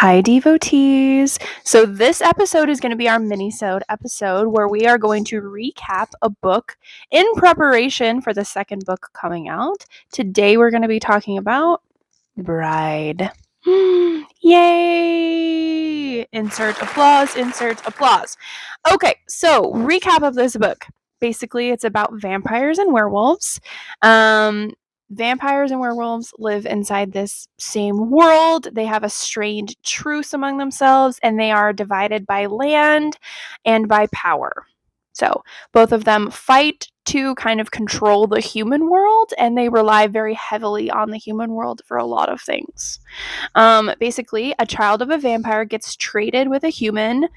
Hi, devotees. So this episode is going to be our mini-sode episode where we are going to recap a book in preparation for the second book coming out. Today we're going to be talking about Bride. Yay! Insert applause, insert applause. Okay, so recap of this book. Basically, it's about vampires and werewolves. Vampires and werewolves live inside this same world. They have a strange truce among themselves, and they are divided by land and by power. So both of them fight to kind of control the human world, and they rely very heavily on the human world for a lot of things. Basically, a child of a vampire gets traded with a human.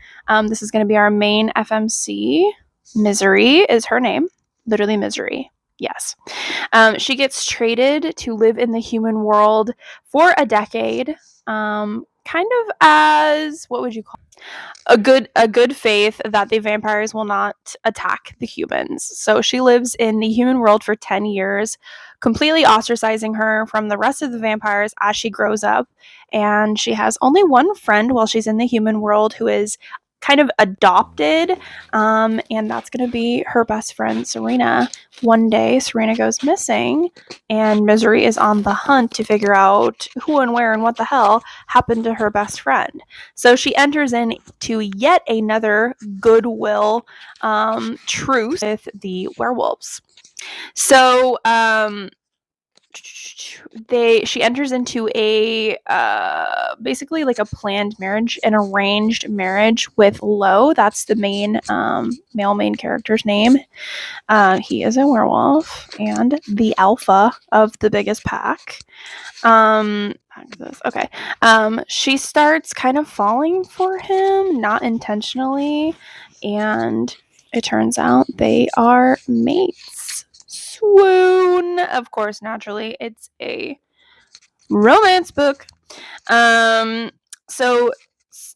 This is going to be our main FMC. Misery is her name. Literally Misery. Yes. She gets traded to live in the human world for a decade, kind of as, what would you call it? A good faith that the vampires will not attack the humans. So she lives in the human world for 10 years, completely ostracizing her from the rest of the vampires as she grows up. And she has only one friend while she's in the human world who is kind of adopted, and that's going to be her best friend, Serena. One day, Serena goes missing, and Misery is on the hunt to figure out who and where and what the hell happened to her best friend. So she enters into yet another goodwill truce with the werewolves. So she enters into a basically like a planned marriage, an arranged marriage with Lo. That's the main male main character's name. He is a werewolf and the alpha of the biggest pack. Okay. She starts kind of falling for him, not intentionally, and it turns out they are mates. Swoon. Of course, naturally, it's a romance book. So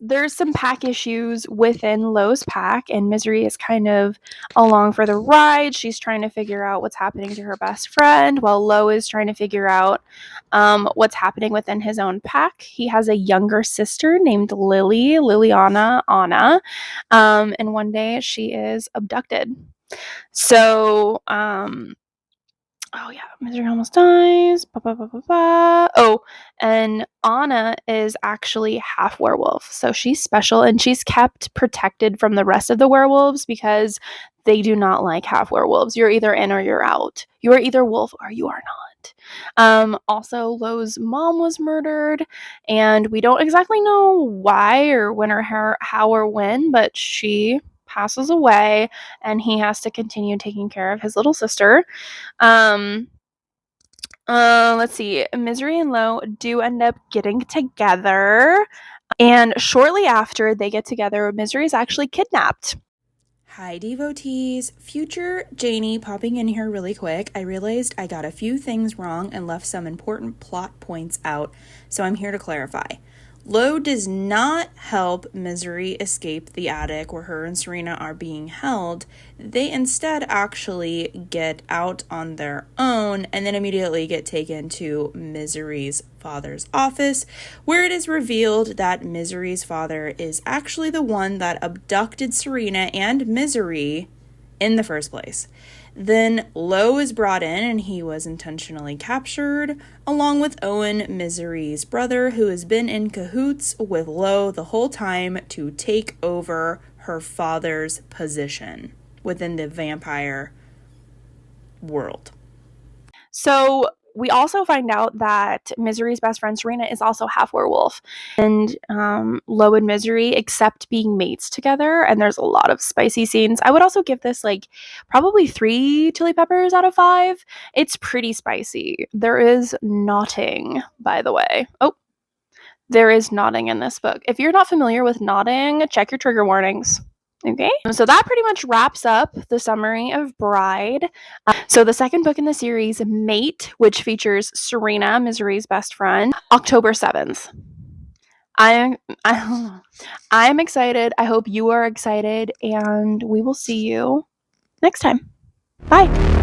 there's some pack issues within Lo's pack, and Misery is kind of along for the ride. She's trying to figure out what's happening to her best friend, while Lo is trying to figure out what's happening within his own pack. He has a younger sister named Liliana Anna, and one day she is abducted. So, oh yeah, Misery almost dies. Oh, and Anna is actually half werewolf, so she's special, and she's kept protected from the rest of the werewolves because they do not like half werewolves. You're either in or you're out. You are either wolf or you are not. Also, Lo's mom was murdered, and we don't exactly know why or when or how or when, but she passes away, and he has to continue taking care of his little sister. Let's see. Misery and Lo do end up getting together, and shortly after they get together, Misery is actually kidnapped. Hi, devotees. Future Jayne popping in here really quick. I realized I got a few things wrong and left some important plot points out, so I'm here to clarify. Lo does not help Misery escape the attic where her and Serena are being held. They instead actually get out on their own and then immediately get taken to Misery's father's office, where it is revealed that Misery's father is actually the one that abducted Serena and Misery in the first place. Then Lo is brought in, and he was intentionally captured, along with Owen, Misery's brother, who has been in cahoots with Lo the whole time to take over her father's position within the vampire world. So we also find out that Misery's best friend Serena is also half werewolf, and Lo and Misery accept being mates together, and there's a lot of spicy scenes. I would also give this like probably 3 chili peppers out of 5. It's pretty spicy. There is knotting, by the way. Oh, there is knotting in this book. If you're not familiar with knotting, check your trigger warnings. Okay, so that pretty much wraps up the summary of Bride. So the second book in the series, Mate, which features Serena, Misery's best friend, October 7th. I'm excited. I hope you are excited, and we will see you next time. Bye.